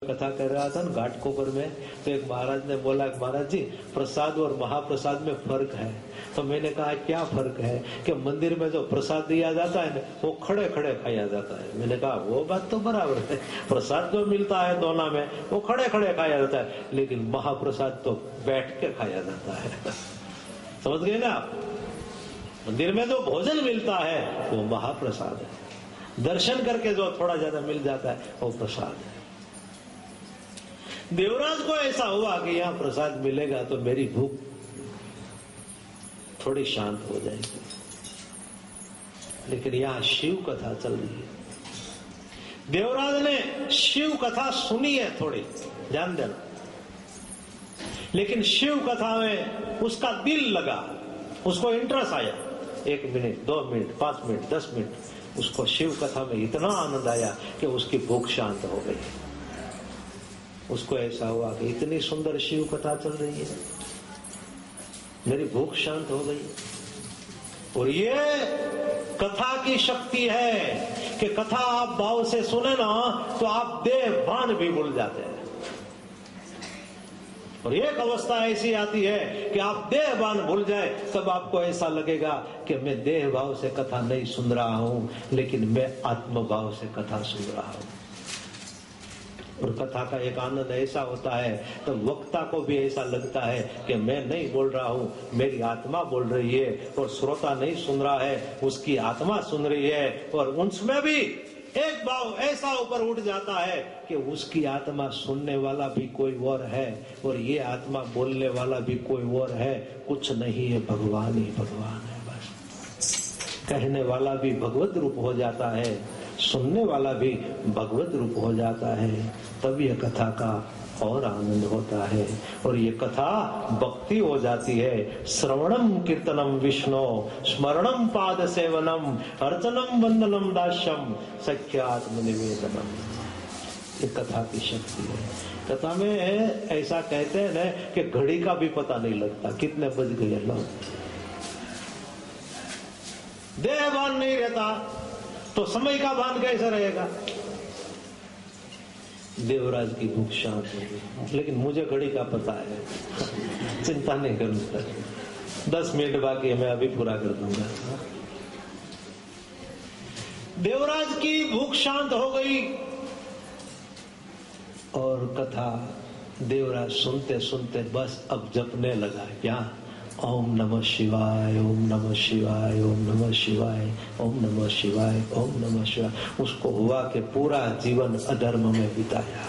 कथा कर रहा था ना घाटकोपर में, तो एक महाराज ने बोला, महाराज जी प्रसाद और महाप्रसाद में फर्क है। तो मैंने कहा क्या फर्क है? कि मंदिर में जो प्रसाद दिया जाता है ना वो खड़े खड़े खाया जाता है। मैंने कहा वो बात तो बराबर है, प्रसाद जो मिलता है दोना में वो खड़े खड़े खाया जाता है, लेकिन महाप्रसाद तो बैठ के खाया जाता है। समझ गए ना आप? मंदिर में जो भोजन मिलता है वो महाप्रसाद है, दर्शन करके जो थोड़ा ज्यादा मिल जाता है वो प्रसाद है। देवराज को ऐसा हुआ कि यहाँ प्रसाद मिलेगा तो मेरी भूख थोड़ी शांत हो जाएगी, लेकिन यहाँ शिव कथा चल रही है। देवराज ने शिव कथा सुनी है, थोड़ी ध्यान देना, लेकिन शिव कथा में उसका दिल लगा, उसको इंटरेस्ट आया। 1 मिनट 2 मिनट 5 मिनट 10 मिनट उसको शिव कथा में इतना आनंद आया कि उसकी भूख शांत हो गई। उसको ऐसा हुआ कि इतनी सुंदर शिव कथा चल रही है, मेरी भूख शांत हो गई। और ये कथा की शक्ति है कि कथा आप भाव से सुने ना तो आप देह भान भी भूल जाते हैं। और एक अवस्था ऐसी आती है कि आप देह भान भूल जाए, तब आपको ऐसा लगेगा कि मैं देह भाव से कथा नहीं सुन रहा हूं, लेकिन मैं आत्म भाव से कथा सुन रहा हूं। और कथा का एक आनंद ऐसा होता है तो वक्ता को भी ऐसा लगता है कि मैं नहीं बोल रहा हूँ, मेरी आत्मा बोल रही है, और श्रोता नहीं सुन रहा है, उसकी आत्मा सुन रही है। और उसमें भी एक भाव ऐसा ऊपर उठ जाता है कि उसकी आत्मा सुनने वाला भी कोई और है और ये आत्मा बोलने वाला भी कोई और है। कुछ नहीं है, भगवान ही भगवान है। बस कहने वाला भी भगवत रूप हो जाता है, सुनने वाला भी भगवत रूप हो जाता है, तब यह कथा का और आनंद होता है। और ये कथा भक्ति हो जाती है। श्रवणम कीर्तनम विष्णु, स्मरणम पाद सेवनम, अर्चनम वंदनम दास्यम, सख्यात्म निवेदनम। ये कथा की शक्ति है। कथा में ऐसा कहते हैं ना कि घड़ी का भी पता नहीं लगता कितने बज गए। लोग देह भान नहीं रहता तो समय का भान कैसे रहेगा? देवराज की भूख शांत हो गई, लेकिन मुझे घड़ी का पता है, चिंता नहीं करूंगा। 10 मिनट बाकी है, मैं अभी पूरा कर दूंगा। देवराज की भूख शांत हो गई और कथा देवराज सुनते सुनते बस अब जपने लगा। क्या? ओम नमः शिवाय, ओम नमः शिवाय, ओम नमः शिवाय, ओम नमः शिवाय, ओम नमः शिवाय। उसको हुआ कि पूरा जीवन अधर्म में बिताया,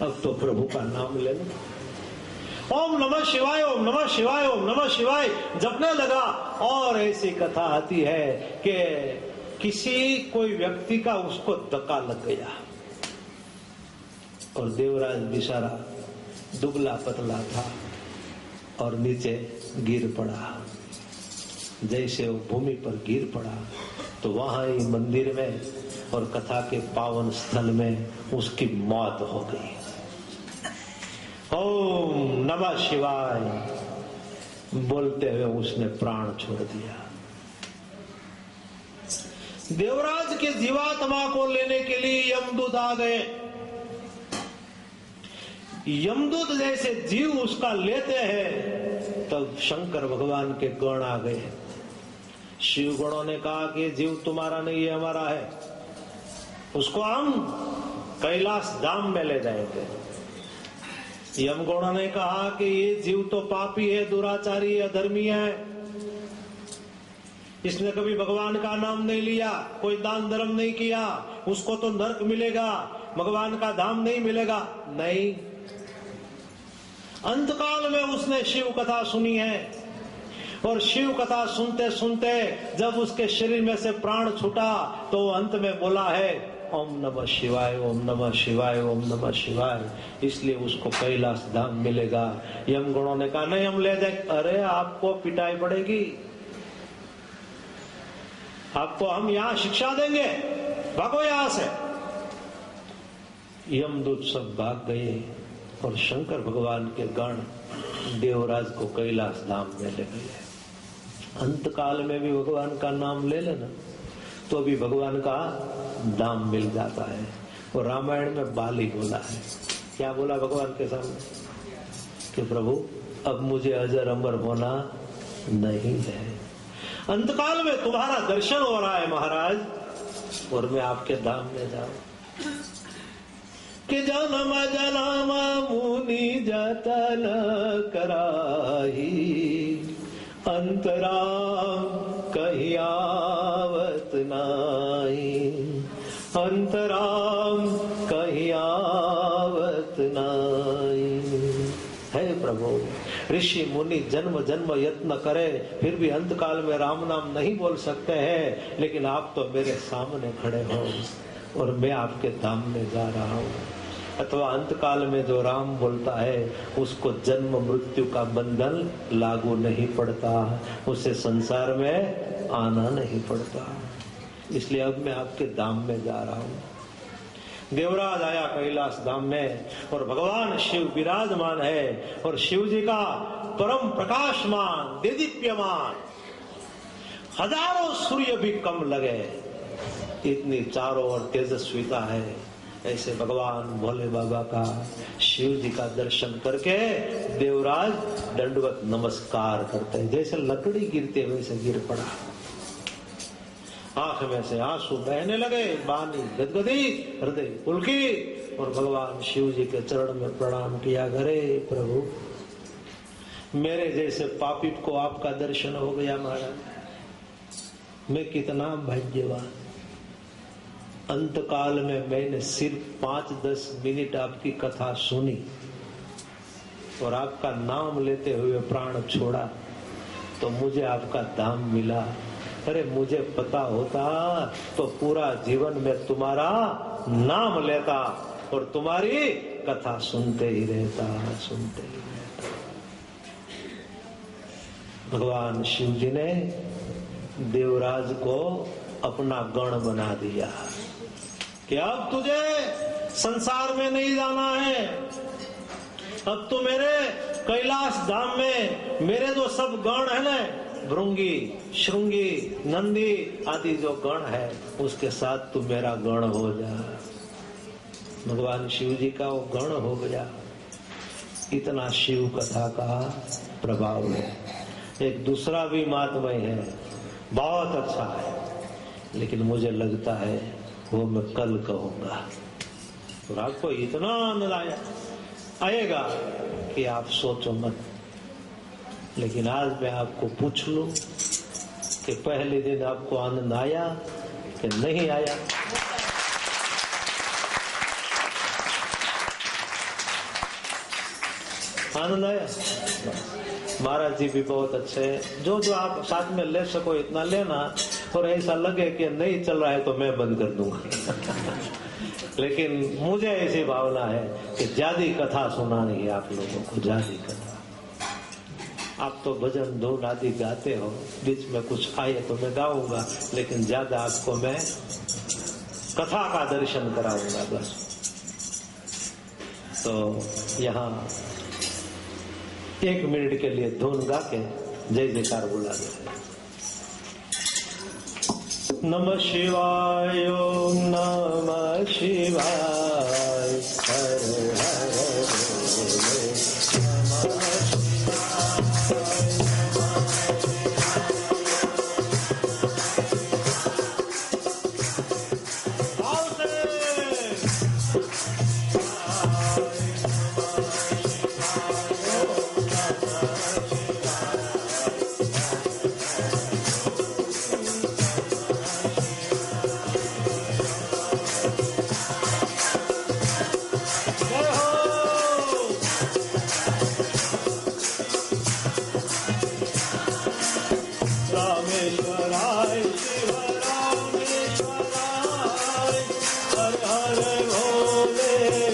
अब तो प्रभु का नाम ले लो। ओम नमः शिवाय, ओम नमः शिवाय, ओम नमः शिवाय जपने लगा। और ऐसी कथा आती है कि किसी कोई व्यक्ति का उसको धक्का लग गया और देवराज बेचारा दुबला पतला था और नीचे गिर पड़ा। जैसे वो भूमि पर गिर पड़ा तो वहां ही मंदिर में और कथा के पावन स्थल में उसकी मौत हो गई। ओम नमः शिवाय बोलते हुए उसने प्राण छोड़ दिया। देवराज के जीवात्मा को लेने के लिए यमदूत आ गए। यमदूत जैसे जीव उसका लेते हैं तब शंकर भगवान के गण आ गए। शिव गणों ने कहा कि जीव तुम्हारा नहीं है, हमारा है, उसको हम कैलाश धाम में ले जाएंगे। यम गणों ने कहा कि ये जीव तो पापी है, दुराचारी है, अधर्मी है, इसने कभी भगवान का नाम नहीं लिया, कोई दान धर्म नहीं किया, उसको तो नरक मिलेगा, भगवान का धाम नहीं मिलेगा। नहीं, अंतकाल में उसने शिव कथा सुनी है और शिव कथा सुनते सुनते जब उसके शरीर में से प्राण छूटा तो अंत में बोला है ओम नमः शिवाय, ओम नमः शिवाय, ओम नमः शिवाय। इसलिए उसको कैलाश धाम मिलेगा। यम गुणों ने कहा नहीं, हम ले जाए। अरे आपको पिटाई पड़ेगी, आपको हम यहाँ शिक्षा देंगे, भागो यहां से। यमदूत सब भाग गए और शंकर भगवान के गण देवराज को कैलाश धाम में ले गए। अंतकाल में भी भगवान का नाम ले लेना तो भी भगवान का धाम मिल जाता है। वो रामायण में बाल ही बोला है। क्या बोला भगवान के सामने कि प्रभु अब मुझे अजर अमर होना नहीं है, अंतकाल में तुम्हारा दर्शन हो रहा है महाराज, और मैं आपके धाम में जाऊं कि जन्म जन्म मुनि जतन कराही, अंतराम कहीं आवत नाही, अंतराम कहीं आवत नाही। है प्रभु, ऋषि मुनि जन्म जन्म यत्न करे फिर भी अंतकाल में राम नाम नहीं बोल सकते हैं, लेकिन आप तो मेरे सामने खड़े हो और मैं आपके धाम में जा रहा हूँ। अथवा अंतकाल में जो राम बोलता है उसको जन्म मृत्यु का बंधन लागू नहीं पड़ता, उसे संसार में आना नहीं पड़ता। इसलिए अब मैं आपके धाम में जा रहा हूँ। देवराज आया कैलाश धाम में और भगवान शिव विराजमान है, और शिव जी का परम प्रकाशमान देदीप्यमान हजारों सूर्य भी कम लगे, इतनी चारों ओर तेजस्विता है। ऐसे भगवान भोले बाबा का शिव जी का दर्शन करके देवराज दंडवत नमस्कार करते हैं, जैसे लकड़ी गिरते वैसे गिर पड़ा। आंख में से आंसू बहने लगे, बानी गदगदी, हृदय पुलकी, और भगवान शिव जी के चरण में प्रणाम किया। घरे प्रभु, मेरे जैसे पापी को आपका दर्शन हो गया महाराज, मैं कितना भाग्यवान। अंतकाल में मैंने सिर्फ 5-10 मिनट आपकी कथा सुनी और आपका नाम लेते हुए प्राण छोड़ा तो मुझे आपका धाम मिला। अरे मुझे पता होता तो पूरा जीवन में तुम्हारा नाम लेता और तुम्हारी कथा सुनते ही रहता। भगवान शिव जी ने देवराज को अपना गण बना दिया कि अब तुझे संसार में नहीं जाना है, अब तो मेरे कैलाश धाम में मेरे जो सब गण है ना, भृंगी, श्रृंगी, नंदी आदि जो गण है उसके साथ तू मेरा गण हो जा। भगवान शिव जी का वो गण हो गया। इतना शिव कथा का प्रभाव है। एक दूसरा भी महात्म्य है, बहुत अच्छा है, लेकिन मुझे लगता है वो मैं कल कहूंगा। और आपको इतना आनंद आएगा कि आप सोचो मत। लेकिन आज मैं आपको पूछ लूं कि पहले दिन आपको आनंद आया कि नहीं आया? आनंद आया? महाराज जी भी बहुत अच्छे हैं। जो जो आप साथ में ले सको इतना लेना, और ऐसा लगे कि नहीं चल रहा है तो मैं बंद कर दूंगा। लेकिन मुझे ऐसी भावना है कि ज्यादा कथा सुनानी है आप लोगों को, ज्यादा कथा। आप तो भजन धून आदि गाते हो, बीच में कुछ आए तो मैं गाऊंगा, लेकिन ज्यादा आपको मैं कथा का दर्शन कराऊंगा बस। तो यहाँ 1 मिनट के लिए धुन गा के जय जयकार बुला दे। नमः शिवाय, ओम नमः शिवाय, हर हर भोले,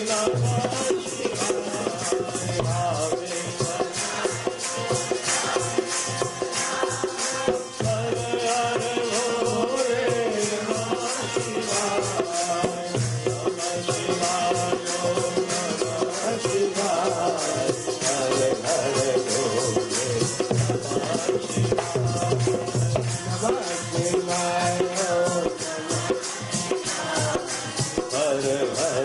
नमः हर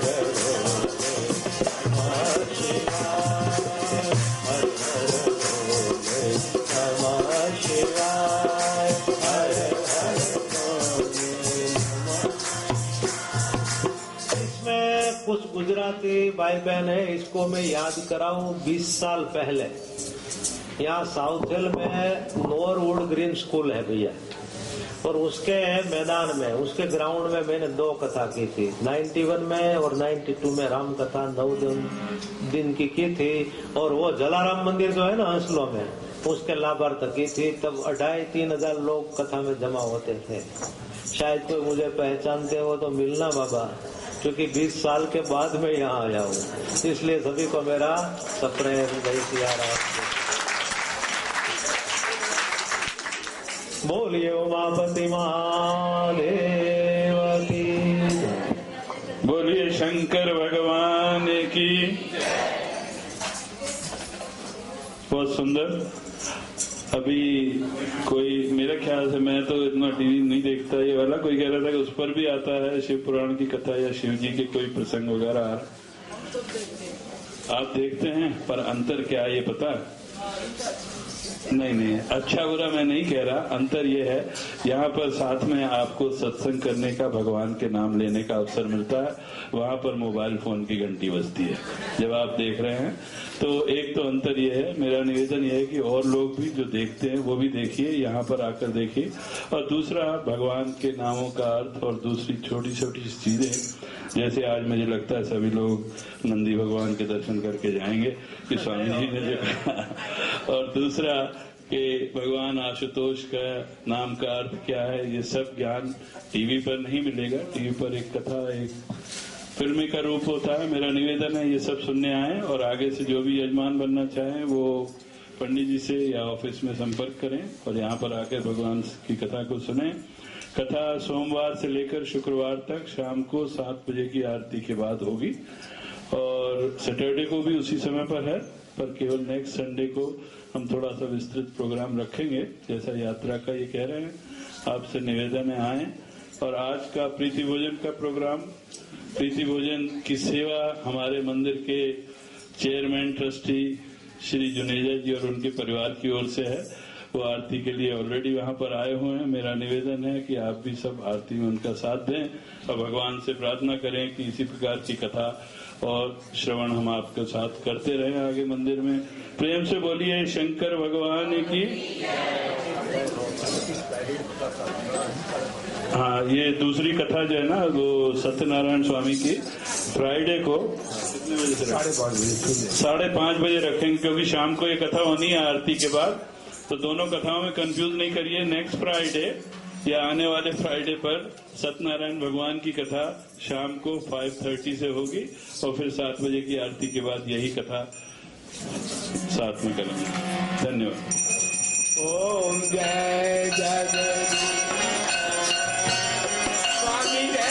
गुजराती भाई बहन है, इसको मैं याद कराऊं 20 साल पहले यहाँ साउथ हिल में नॉरवुड ग्रीन स्कूल है भैया, और उसके मैदान में, उसके ग्राउंड में मैंने 2 कथा की थी। 91 में और 92 में राम कथा 9 दिन की थी। और वो जलाराम मंदिर जो है ना हंसलो में, उसके लाभार्थ की थी। तब 2,500-3 हजार लोग कथा में जमा होते थे। शायद कोई मुझे पहचानते हो तो मिलना बाबा, क्योंकि 20 साल के बाद मैं यहाँ आया हूँ। इसलिए सभी को मेरा सप्रेम जय सिया राम। बोलिए उमापति महादेव की, बोलिए शंकर भगवान की। बहुत सुंदर। अभी कोई, मेरे ख्याल से, मैं तो इतना टीवी नहीं देखता, ये वाला कोई कह रहा था कि उस पर भी आता है शिव पुराण की कथा या शिव जी के कोई प्रसंग वगैरह। आप देखते हैं, पर अंतर क्या है ये पता? नहीं, अच्छा बुरा मैं नहीं कह रहा। अंतर ये है, यहाँ पर साथ में आपको सत्संग करने का, भगवान के नाम लेने का अवसर मिलता है। वहाँ पर मोबाइल फोन की घंटी बजती है जब आप देख रहे हैं। तो एक तो अंतर ये है। मेरा निवेदन ये है कि और लोग भी जो देखते हैं वो भी देखिए, यहाँ पर आकर देखिए। और दूसरा, भगवान के नामों का अर्थ और दूसरी छोटी छोटी चीजें, जैसे आज मुझे लगता है सभी लोग नंदी भगवान के दर्शन करके जाएंगे कि स्वामी जी ने जो कहा। और दूसरा कि भगवान आशुतोष का नाम का अर्थ क्या है, ये सब ज्ञान टीवी पर नहीं मिलेगा। टीवी पर एक कथा, एक फिल्मी का रूप होता है। मेरा निवेदन है ये सब सुनने आए, और आगे से जो भी यजमान बनना चाहें वो पंडित जी से या ऑफिस में संपर्क करें और यहाँ पर आकर भगवान की कथा को सुने। कथा सोमवार से लेकर शुक्रवार तक शाम को 7 बजे की आरती के बाद होगी, और सैटरडे को भी उसी समय पर है, पर केवल नेक्स्ट संडे को हम थोड़ा सा विस्तृत प्रोग्राम रखेंगे, जैसा यात्रा का ये कह रहे हैं। आपसे निवेदन है आए। और आज का प्रीति भोजन का प्रोग्राम, प्रीति भोजन की सेवा हमारे मंदिर के चेयरमैन ट्रस्टी श्री जुनेजा जी और उनके परिवार की ओर से है। वो आरती के लिए ऑलरेडी वहां पर आए हुए हैं। मेरा निवेदन है कि आप भी सब आरती में उनका साथ दें और भगवान से प्रार्थना करें कि इसी प्रकार की कथा और श्रवण हम आपके साथ करते रहें आगे मंदिर में। प्रेम से बोलिए शंकर भगवान की। हाँ, ये दूसरी कथा जो है ना, वो सत्यनारायण स्वामी की फ्राइडे को कितने बजे से? 5:30 बजे रखेंगे, क्योंकि शाम को ये कथा होनी है आरती के बाद। तो दोनों कथाओं में कंफ्यूज नहीं करिए। नेक्स्ट फ्राइडे या आने वाले फ्राइडे पर सत्यनारायण भगवान की कथा शाम को 5:30 से होगी, और फिर 7 बजे की आरती के बाद यही कथा साथ में करेंगे। धन्यवाद। ओम जय जय स्वामी जय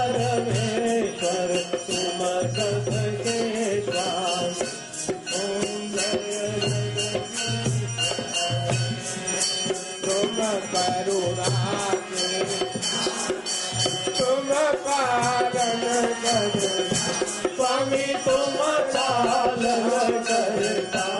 परमेश्वर तुम सबके स्वामी। करुणा के तुम पालन कर स्वामी तुम पालन करता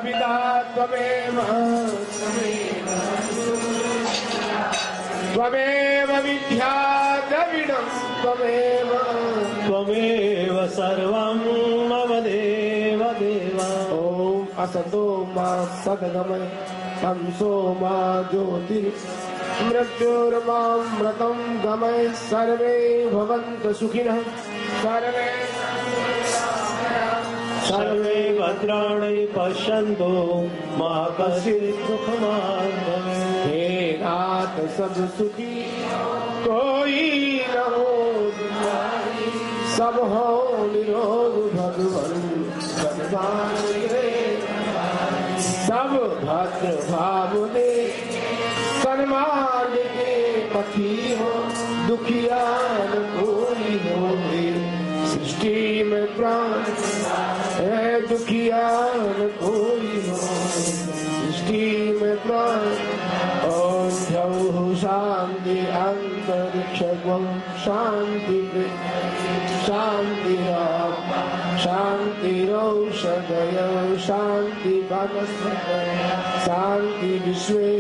पिता त्वमेव त्वमेव विद्या द्रविणं त्वमेव त्वमेव सर्वं मम देव देव ॐ असतो मा सद्गमय तमसो मा ज्योतिः मृत्युर्मामृतं गमय सर्वे भवन्तु सुखिनः सर्वे भद्राणि पश्यन्तु मा कश्चित् दुःखमान् भवेत्। हे नाथ सब सुखी कोई न हो दुनियाई, सब हो निरोग भगवान भगवान रे। सब भद्र भाव दे सन्मान के पति हो, दुखिया न कोई हो सृष्टि में प्राण है, दुखिया न कोई हो सृष्टि में प्राण। ओम जौ शांति अंतरिक्ष शांति शांति शांति रौषधय शांति वनस्पतय शांति विश्वे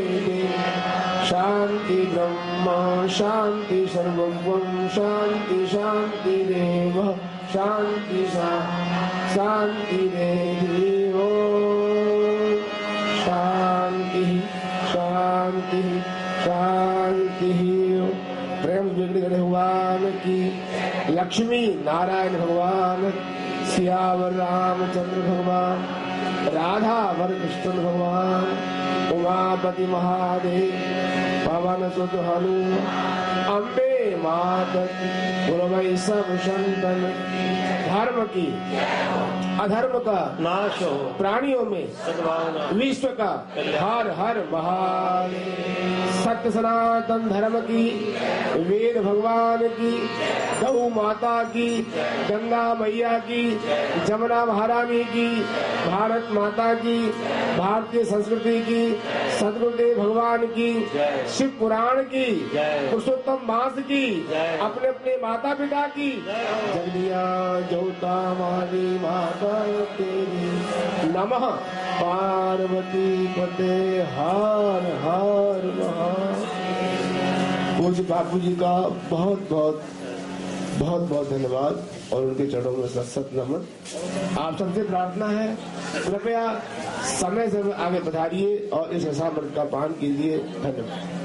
शांति ब्रह्म शांति सर्वं शांति शांति देव शांति शांति देव शांति शांति शांति। प्रेम बिगड़ भगवान की, लक्ष्मी नारायण भगवान, सियावर रामचंद्र भगवान, राधा वर कृष्ण भगवान, उमापति महादेव, पवन सुत हनु, अम्बे माता की, सब संतन धर्म की अधर्म का नाश हो, प्राणियों में सद्भावना विश्व का हर हर महादेव। सत्य सनातन धर्म की, वेद भगवान की, गौ माता की, गंगा मैया की, जमुना महारानी की, भारत माता की, भारतीय संस्कृति की, सदगुरुदेव भगवान की, शिव पुराण की, पुरुषोत्तम मास की, अपने अपने माता पिता की। जगदिया जोता मारी माता तेरी, नमः पार्वती पते हर हर महादेव। पूज्य बापू जी का बहुत बहुत धन्यवाद और उनके चरणों में सत नमन। आप सबसे प्रार्थना है, कृपया समय से आगे बढ़ाइए और इस असामर्थ का पान कीजिए। धन्यवाद।